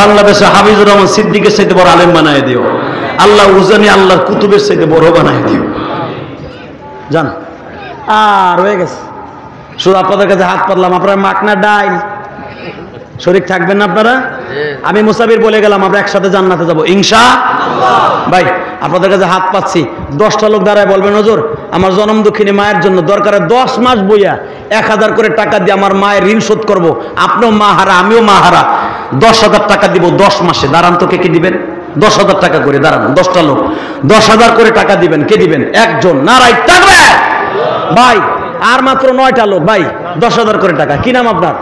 বাংলাদেশে হাফিজুর রহমান সিদ্দিকের চাইতে বড় আলেম বানায় দিও। আল্লাহ উজানি আল্লাহর কুতুবের চাইতে বড় বানায় দিও। জান আর হয়ে গেছে। শুধু আপনাদের কাছে হাত পাতলাম, আপনারা মাকনা ডাইল শরীক থাকবেন না আপনারা? আমি মুসাফির বলে গেলাম আমরা একসাথে জান্নাতে যাবো ইনশাআল্লাহ। ভাই আপনাদের কাছে হাত পাচ্ছি, 10টা লোক দাঁড়ায় বলবেন হুজুর আমার জনম দুঃখিনী মায়ের জন্য দরকারে 10 মাস বইয়া 1000 করে টাকা দিয়ে আমার মায়ের ঋণ শোধ করবো। আপনিও মা হারা আমিও মা হারা, 10,000 টাকা দিব 10 মাসে। দাঁড়ান তো, কে কে দিবেন? 10,000 টাকা করে দাঁড়ান, 10টা লোক 10,000 করে টাকা দিবেন। কে দিবেন? একজন। নারাই তাকবীর। ভাই আর মাত্র 9টা লোক, ভাই 10,000 করে টাকা। কি নাম আপনার?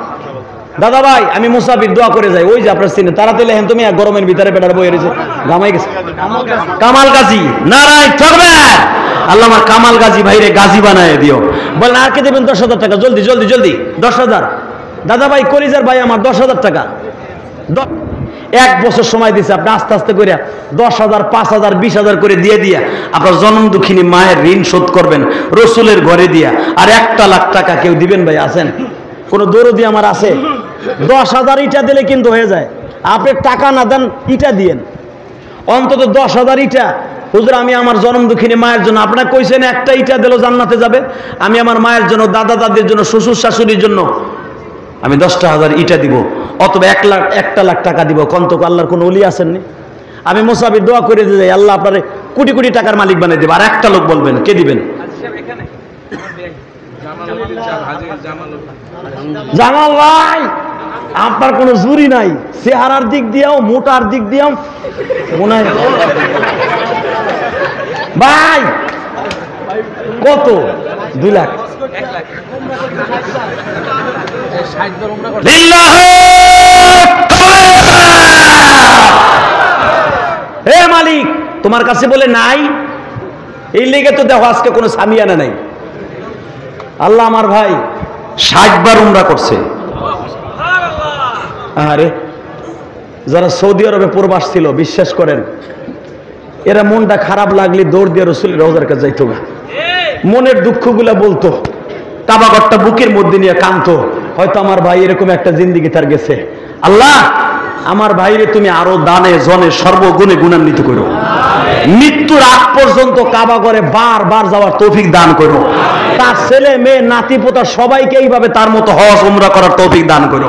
দাদা ভাই আমি মুসাফির, দোয়া করে যাই। ওই যে আপনার সিনে তাড়াতাড়ি লেখেন, তুমি গরমের ভিতরে বেটার বই রয়েছে গামাই গেছে। কামাল গাজী। নারাই তাকবীর। আল্লাহ আমার কামাল গাজী ভাইরে গাজী বানায় দিও। বলেন আর কে দেবেন? 10,000 টাকা। জলদি জলদি জলদি 10,000। দাদা ভাই কলিজার ভাই আমার 10,000 টাকা। 1 বছর সময় দিছে, আপনি আস্তে আস্তে করে 10,000 5,000 20,000 করে দিয়ে দিয়া আপনার জনম দুঃখিনী মায়ের ঋণ শোধ করবেন রসুলের ঘরে দিয়া। আর 1 লাখ টাকা কেউ দিবেন? ভাই আছেন? কোন দরদি আমার আছে? 10,000 ইটা দিলে কিন্তু হয়ে যায়। আপনি টাকা না দেন, ইটা দিয়েন অন্তত 10,000 ইটা। হুজুর আমি আমার জনম দুঃখিনী মায়ের জন্য, আপনারা কইছেন একটা ইটা দিলেও জান্নাতে যাবে। আমি আমার মায়ের জন্য, দাদা দাদির জন্য, শ্বশুর শাশুড়ির জন্য আমি 10,000 ইটা দিব, অথবা 1 লাখ টাকা দিব। কন্তক আল্লাহর কোন ওলি আসেননি? আমি মুসাফির দোয়া করে দিয়ে যাই, আল্লাহ আপনারে কোটি কোটি টাকার মালিক বানিয়ে দেবে। আর 1টা লোক বলবেন, কে দিবেন? জামাল ভাই আপনার কোনো জুরি নাই, চেহারার দিক দিয়েও মোটার দিক দিয়েও মনে হয়। ভাই কত? 2 লাখ। হে মালিক তোমার কাছে বলে নাই, এই লেগে তো দেখো আজকে কোনো সামিয়ানা নাই। আল্লাহ আমার ভাই 60 বার উমরা করছে। আরে যারা সৌদি আরবে প্রবাস ছিল বিশ্বাস করেন, এরা মনটা খারাপ লাগলে দৌড় দিয়ে রসুলের রওজার কাছে যাইতো না, মনের দুঃখগুলা বলতো, কাবাঘরটা বুকের মধ্যে নিয়ে কাঁদতো। হয়তো আমার ভাই এরকম একটা জিন্দিগি তার গেছে। আল্লাহ আমার ভাইরে তুমি আরো দানে জনে সর্বগুণে গুণান্বিত করো, মৃত্যুর আগ পর্যন্ত কাবাঘরে বারবার যাওয়ার তৌফিক দান করো। তার ছেলে মেয়ে নাতি পোতা সবাইকে এইভাবে তার মতো হজ উমরা করার তৌফিক দান করো।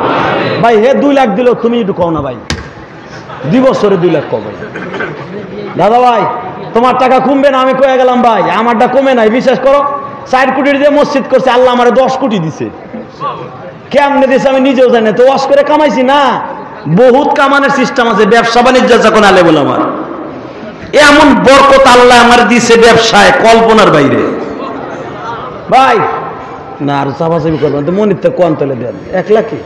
ভাই হে 2 লাখ দিল, তুমি একটু কও না ভাই, 2 বছরে 2 লাখ কবে? দাদা ভাই তোমার টাকা কমবে না? আমি কয়ে গেলাম ভাই আমারটা কমে নাই, বিশ্বাস করো। 4 কোটি দিয়ে মসজিদ করছে, আল্লাহ আমার 10 কোটি দিছে। কেমনে দিছে আমি নিজেও জানি না, তো ওয়াশ করে কামাইছি না। বহুত কামানের সিস্টেম আছে, ব্যবসা বাণিজ্য যখন আলে বলে আমার এমন বরকত আল্লাহ আমার দিছে ব্যবসায় কল্পনার বাইরে। ভাই না আর চাপাচাপি করবেন তো, মনির তো কোন তলে দেন 1 লাখই।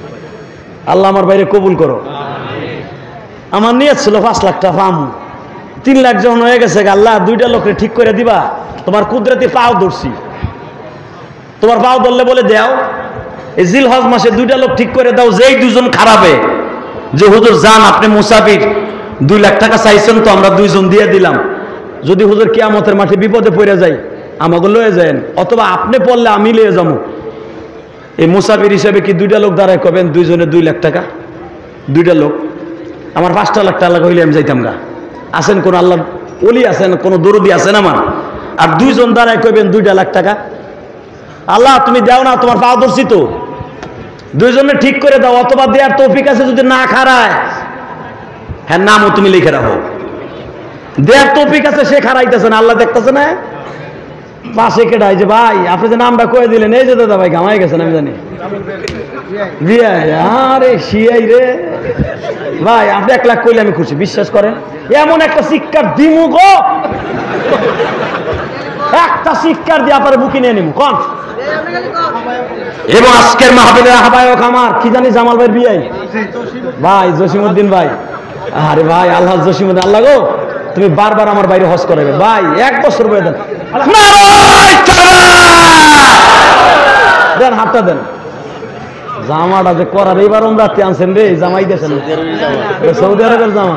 আল্লাহ আমার বাইরে কবুল করো। আমার নিয়ত ছিল 5 লাখ টাকা পামু, 3 লাখ যখন হয়ে গেছে, আল্লাহ 2টা লোককে ঠিক করে দিবা, তোমার কুদরতি পাও ধরছি। তোমার পাও ধরলে বলে দাও এই জিলহজ মাসে 2টা লোক ঠিক করে দাও, যেই 2জন খারাপে যে হুজুর যান আপনি মুসাফির 2 লাখ টাকা চাইছেন তো আমরা 2জন দিয়ে দিলাম, যদি হুজুর কিয়ামতের মাঠে বিপদে পড়ে যাই আমাকে লয়ে যান, অথবা আপনি পড়লে আমি লয়ে যাবো। এই মুসাফির হিসেবে কি 2টা লোক দাঁড়ায় কবেন 2 জনে 2 লাখ টাকা? 2টা লোক আমার 5টা লাখ টাকা হইলে আমি যাইতাম না। আছেন কোন আল্লাহ ওলি আছেন, কোন দরদি আছেন আমার? আর 2 জন দাঁড়ায় কইবেন 2 লাখ টাকা? আল্লাহ তুমি দাও না, তোমার পাও ধরছি তো, 2 জনে ঠিক করে দাও, অথবা দেওয়ার তৌফিক আছে যদি না খারায়, হ্যাঁ নামও তুমি লিখে রাখো। দেওয়ার তৌফিক আছে, সে খারাইতেছে না, আল্লাহ দেখতেছে না। পাশে কেটাই যে ভাই আপনি যে নামটা কয়ে দিলেন, এই যে দাদা ভাই ঘামাই গেছেন আমি জানি। আরে শিয়াই রে ভাই, আপনি 1 লাখ কইলে আমি খুশি, বিশ্বাস করেন। এমন একটা শিক্ষার দিমু গো, একটা শিক্ষার দিয়ে আপনার বুকি নিয়ে নিমু কন। এবং আজকের মাহফিলের আহ্বায়ক আমার কি জানি জামাল ভাইয়ের বিয়ে ভাই জসিমউদ্দিন ভাই। আরে ভাই আল্লাহ জসিমউদ্দিন, আল্লাহ গো তুমি বারবার আমার বাইরে হজ করাবে ভাই, 1 বছর বয়ে দেন, দেন হাতটা দেন। জামাটা যে করার এইবার রাতে আনছেন রে, জামাই দিয়েছেন সৌদি আরবের জামা।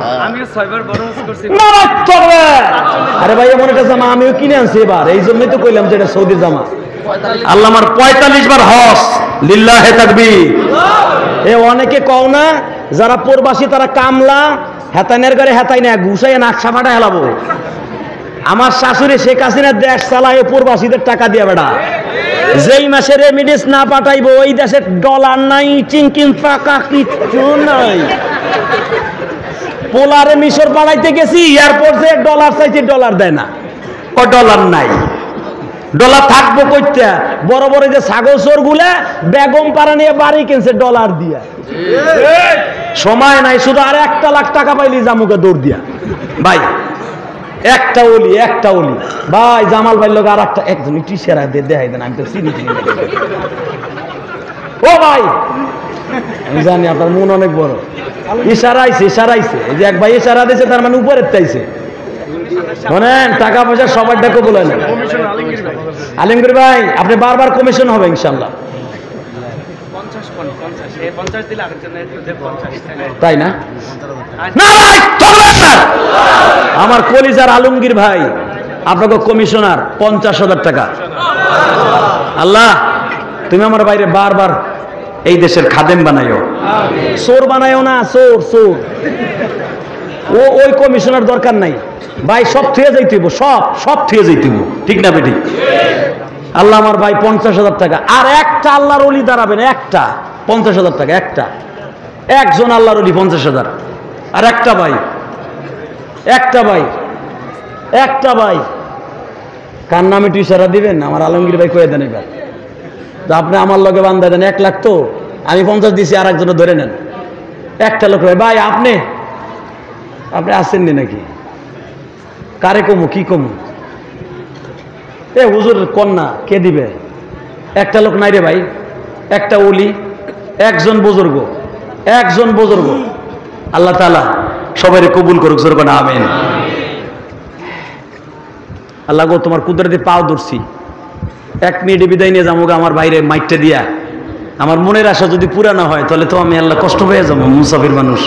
আরে ভাই এমন একটা জামা আমিও কিনে আনছি এবার, এই জন্যই তো কইলাম যে এটা সৌদির জামা। আল্লাহ আমার 45 বার হজ লিল্লাহে তাকবীর। এ অনেকে কও না যারা প্রবাসী তারা কামলা, হেতানের ঘরে হেতাই না, ঘুষাইয়া নাকশা ফাটা হেলাবো। আমার শাশুড়ি শেখ হাসিনা দেশ চালায় প্রবাসীদের টাকা দিয়ে বেড়া। যেই মাসে রেমিডেন্স না পাঠাইবো ওই দেশে ডলার নাই, চিংকিং টাকা কিচ্ছু নাই। পোলারে মিশর পাঠাইতে গেছি, এয়ারপোর্টে ডলার চাইছে, ডলার দেয় না, ও ডলার নাই। ডলার থাকবো কইতে? বড় বড় যে ছাগল চোর গুলা বেগম পাড়া নিয়ে বাড়ি কিনছে ডলার দিয়া। সময় নাই, শুধু আর 1 লাখ টাকা পাইলি জামুকে দৌড় দিয়া। ভাই একটা ওলি ভাই, জামাল ভাই লোক আর একটা একজন টিচার দেখাই দেন, আমি তো চিনি। ও ভাই আমি জানি আপনার মন অনেক বড়। ইশারাইছে এই যে এক ভাই ইশারা দিয়েছে, তার মানে উপরের চাইছে। শোনেন, টাকা পয়সা সবার ডাকে বলে না। আলমগীর ভাই আপনি বারবার কমিশন হবে ইনশাল্লাহ, তাই না? আমার কলিজার আলমগীর ভাই আপনাকে কমিশনার 50,000 টাকা। আল্লাহ তুমি আমার বাইরে বারবার এই দেশের খাদেম বানাইও, চোর বানাইও না, চোর। ওই কমিশনার দরকার নাই ভাই, সব থুয়ে যাইতেইব, সব থুয়ে যাইতেইব, ঠিক না বেটি? আল্লাহ আমার ভাই 50,000 টাকা। আর একটা আল্লাহর ওলি দাঁড়াবেন, একটা 50,000 টাকা, একজন আল্লাহর ওলি 50,000। আর একটা ভাই কার নামে একটু ইশারা দিবেন? আমার আলমগীর ভাই কয়ে দেন এবার। আপনি আমার লগে বান্ধা দেন 1 লাখ, তো আমি 50 দিছি, আর একজন ধরে নেন। একটা লোক ভাই আপনি আসেননি নাকি? কারে কমু, কি কমু? এ হুজুর কন্যা কে দিবে? একটা লোক নাই রে ভাই, একটা ওলি, একজন বুজুর্গ। আল্লাহ তাআলা সবাই কবুল করুক, জোরে বলেন আমিন। আল্লাহ গো তোমার কুদরতে পাও ধরছি, 1 মিনিটে বিদায় নিয়ে যাবো আমার বাইরে মাইকটা দিয়া। আমার মনের আশা যদি পুরা না হয় তাহলে তো আমি আল্লাহ কষ্ট হয়ে যাবো, মুসাফির মানুষ।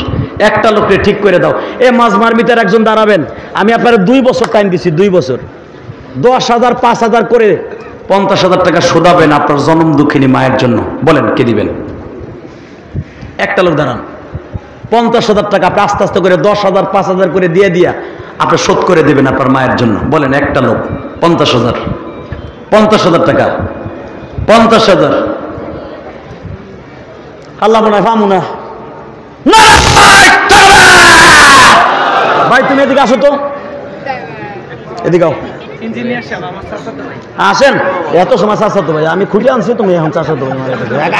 একটা লোককে ঠিক করে দাও। এ মাঝমার ভিতরে একজন দাঁড়াবেন, আমি আপনার 2 বছর টাইম দিছি, 2 বছর, 10,000 5,000 করে 50,000 টাকা শোধাবেন আপনার জন্ম দুঃখিনী মায়ের জন্য। বলেন কে দিবেন? একটা লোক দাঁড়ান, 50,000 টাকা আপনি আস্তে আস্তে করে 10,000 5,000 করে দিয়ে আপনি শোধ করে দেবেন আপনার মায়ের জন্য। বলেন একটা লোক 50,000 টাকা, 50,000। আল্লাহ মনে হয় পামু না। ভাই তুমি এদিকে আসো তো, এদিকে আসেন। এত সময় চাচাতো ভাই আমি খুঁজে আনছি, তুমি এখন চাচাতো ভাই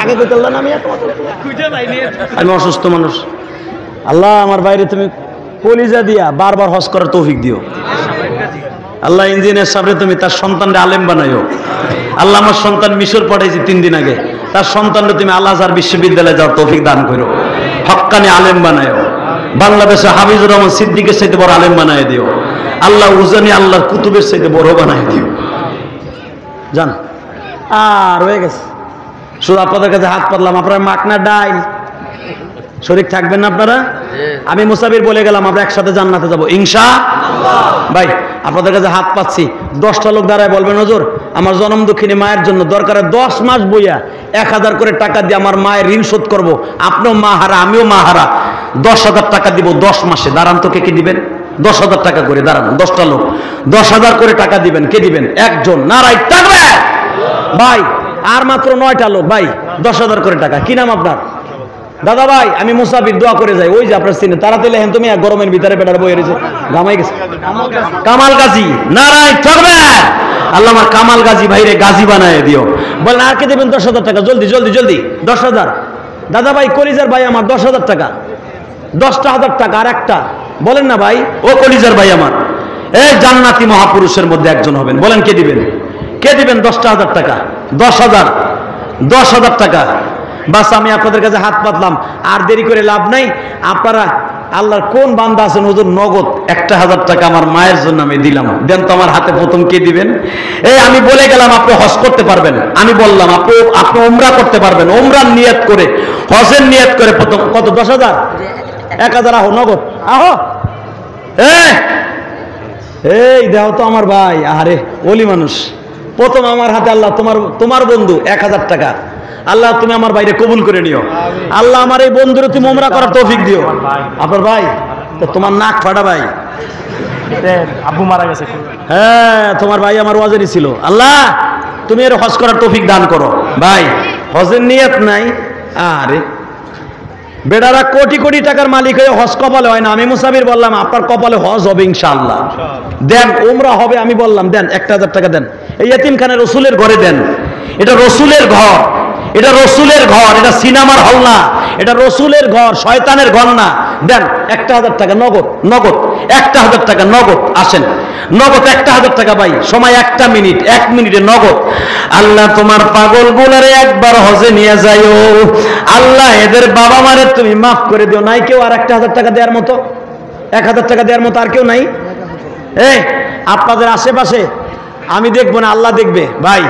আগে কই করলেন? আমি অসুস্থ মানুষ। আল্লাহ আমার বাইরে তুমি কলিজা দিয়া বারবার হজ করার তৌফিক দিও। আল্লাহ ইঞ্জিনিয়ার সাহেব তুমি তার সন্তানরে আলেম বানাইও। আল্লাহ আমার সন্তান মিশর পড়াইছি 3 দিন আগে, তার সন্তানরে তুমি আল আজহার বিশ্ববিদ্যালয়ে যাওয়ার তৌফিক দান করো, হক্কানি আলেম বানাইও। বাংলাদেশে হাফিজুর রহমান সিদ্দিকের চাইতে বড় আলেম বানাই দিও। আল্লাহ উজানি আল্লাহর কুতুবের চাইতে বড় বানাই দিও। জান আর হয়ে গেছে, শুধু আপনাদের কাছে হাত পাতলাম। আপনারা মাকনা ডাইল শরীক থাকবেন না আপনারা? আমি মুসাফির বলে গেলাম, আমরা একসাথে জান্নাতে যাবো ইনশাআল্লাহ। ভাই আপনাদের কাছে হাত পাচ্ছি, 10টা লোক দাঁড়ায় বলবেন হুজুর আমার জনম দুঃখিনী মায়ের জন্য দরকারে 10 মাস বইয়া 1000 করে টাকা দিয়ে আমার মায়ের ঋণ শোধ করবো। আপনিও মা হারা, আমিও মা হারা, 10,000 টাকা দিব 10 মাসে। দাঁড়ান তো, কে দিবেন? 10,000 টাকা করে দাঁড়ান, 10টা লোক 10,000 করে টাকা দিবেন। কে দিবেন? একজন। নারাই থাকবে ভাই। আর মাত্র 9টা লোক ভাই, 10,000 করে টাকা। কি নাম আপনার? দাদা ভাই আমি মুসাফির, দোয়া করে যাই। ওই যে আপনার সিনে তাড়াতাড়ি হেন, তুমি গরমের ভিতরে বেটার বই রয়েছে, গামাই গেছে। কামাল গাজী, নারাই থাকবে। আল্লাহ আমার কামাল গাজী ভাইরে গাজী বানায় দিও। বলেন আর কে দেবেন? 10,000 টাকা, জলদি 10,000। দাদা ভাই কলিজার ভাই আমার 10,000 টাকা, 10,000 টাকা। আর একটা বলেন না ভাই, ও কলিজার ভাই আমার, এই জান্নাতি মহাপুরুষের মধ্যে একজন হবেন। বলেন কে দিবেন? 10,000 টাকা, 10,000 টাকা। বাস আমি আপনাদের কাছে হাত পাতলাম, আর দেরি করে লাভ নাই। আপনারা আল্লাহর কোন বান্দা আছেন হুজুর নগদ 1,000 টাকা আমার মায়ের জন্য আমি দিলাম, দেন তো আমার হাতে প্রথম কে দিবেন? এই আমি বলে গেলাম আপনি হজ করতে পারবেন, আমি বললাম আপনি উমরা করতে পারবেন, উমরার নিয়ত করে হজের নিয়ত করে প্রথম কত? 10,000, 1,000 আহো নগদ আহো। এই দেখো তো আমার ভাই, আরে ওলি মানুষ। প্রথম আমার হাতে আল্লাহ তোমার বন্ধু 1,000 টাকা, আল্লাহ তুমি আমার বাইরে কবুল করে নিও। আল্লাহ আমার এই বন্ধুরে তুমি উমরা করার তৌফিক দিও। আপনার ভাই তো তোমার নাক ফাটা ভাই, আব্বু মারা গেছে। হ্যাঁ তোমার ভাই আমার ওয়াজেরই ছিল। আল্লাহ তুমি এর হজ করার তৌফিক দান করো। ভাই হজের নিয়ত নাই, আরে বেটারা কোটি কোটি টাকার মালিক হয়ে হজ কপালে হয় না। আমি মুসাফির বললাম আপনার কপালে হজ হবে ইনশাআল্লাহ, দেন উমরা হবে। আমি বললাম দেন 1000 টাকা দেন, এই এতিমখানে রসুলের ঘরে দেন। এটা রসুলের ঘর, এটা রসুলের ঘর, এটা সিনেমার হল না, এটা রসুলের ঘর, শয়তানের ঘর না। দেন 1000 টাকা নগদ, নগদ 1000 টাকা নগদ। আসেন নগদ 1000 টাকা ভাই, সময় 1 মিনিট, 1 মিনিটে নগদ। আল্লাহ তোমার পাগল গুলারে একবার হজে নিয়ে যাইও। আল্লাহ এদের বাবা মারে তুমি মাফ করে দিও। নাই কেউ আর 1000 টাকা দেওয়ার মতো? 1000 টাকা দেওয়ার মতো আর কেউ নাই? এই আপনাদের আশেপাশে আমি দেখবো না, আল্লাহ দেখবে। ভাই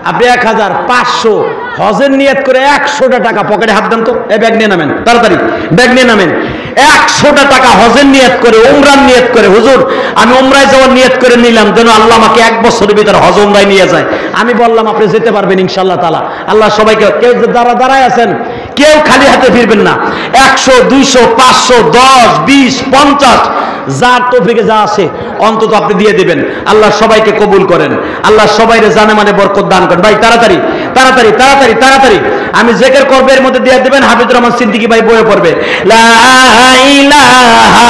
আপনি 1500 হজের নিয়ত করে 100টা টাকা পকেটে হাত দেন তো। এই ব্যাগ নিয়ে নামেন, তাড়াতাড়ি ব্যাগ নিয়ে নামেন। 100টা টাকা হজের নিয়ত করে, উমরার নিয়ত করে, হুজুর আমি উমরায় যাওয়ার নিয়ত করে নিলাম, যেন আল্লাহ আমাকে 1 বছরের ভিতরে হজ উমরায় নিয়ে যায়। আমি বললাম আপনি যেতে পারবেন ইনশাআল্লাহ তাআলা। আল্লাহ সবাইকে, কেউ দাঁড়ায় আছেন কেউ খালি হাতে ফিরবেন না। 100, 200, 500, 10, 20, 50 যার তৌফিকে যা আছে অন্তত আপনি দিয়ে দিবেন। আল্লাহ সবাইকে কবুল করেন, আল্লাহ সবাইকে জানে মানে বরকত দান করেন। ভাই তাড়াতাড়ি তাড়াতাড়ি তাড়াতাড়ি তাড়াতাড়ি আমি জিকির করবে, এর মধ্যে দিয়ে দিবেন। হাফিজুর রহমান সিদ্দিকী ভাই বইয়ে পড়বে লা ইলাহা।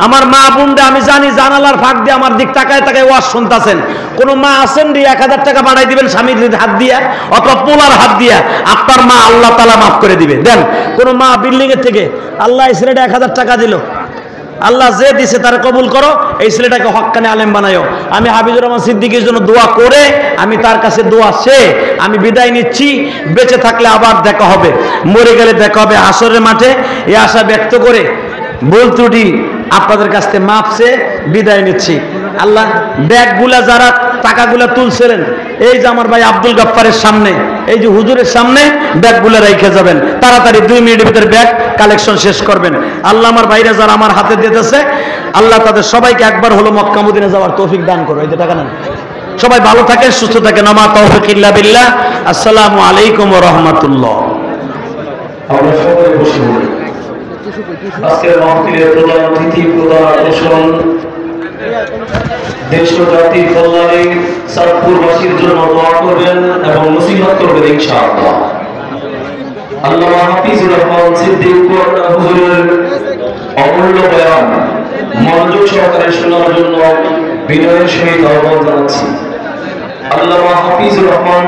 আমার মা বোনরা আমি জানি জানালার ফাঁক দিয়ে আমার দিক তাকায় তাকায় ওয়াজ শুনতাছেন। কোন মা আছেন রে 1000 টাকা বাড়াই দিবেন স্বামীর হাত দিয়া অথবা পোলার হাত দিয়া, আপনার মা আল্লাহ তাআলা মাফ করে দিবে। দেন কোন মা বিল্ডিং এর থেকে আল্লাহ এই ছেলেটা 1000 টাকা দিল, আল্লাহ যে দিছে তারা কবুল করো, এই ছেলেটাকে হক্কানে আলেম বানায়ো। আমি হাফিজুর রহমান সিদ্দিকীর জন্য দোয়া করে আমি তার কাছে দোয়া চেয়ে আমি বিদায় নিচ্ছি। বেঁচে থাকলে আবার দেখা হবে, মরে গেলে দেখা হবে হাসরের মাঠে। এই আশা ব্যক্ত করে ভুল ত্রুটি আপনাদের কাছ থেকে মাফ চেয়ে বিদায় নিচ্ছি। আল্লাহ ব্যাগগুলা যারা টাকাগুলা তুলছিলেন, এই যে আমার ভাই আব্দুল গাফফারের সামনে, এই যে হুজুরের সামনে ব্যাগগুলা রেখে যাবেন। তাড়াতাড়ি 2 মিনিটের ভিতরে ব্যাগ কালেকশন শেষ করবেন। আল্লাহ আমার ভাইরা যারা আমার হাতে দিতেছে, আল্লাহ তাদের সবাইকে একবার হলো মক্কা মদিনা যাওয়ার তৌফিক দান করো। এই যে টাকা নেন, সবাই ভালো থাকেন, সুস্থ থাকেন। আমা তাওফিক ইল্লা বিল্লাহ। আসসালামু আলাইকুম ওয়া রাহমাতুল্লাহ। আমরা সকলে বসে পড়ি। আজকের মাহফিলের প্রধান অতিথি, প্রধান আকর্ষণ, দেশ ও জাতির কল্যাণে চাঁদপুরবাসীর জন্য দোয়া করবেন এবং নসিহত করবেন ইনশাআল্লাহ। আল্লামা হাফিজুর রহমান সিদ্দিক হুজুরের অমূল্য বয়ান মনোযোগ সহকারে শোনার জন্য বিনয়ের সহিত আহ্বান জানাচ্ছি। আল্লামা হাফিজুর রহমান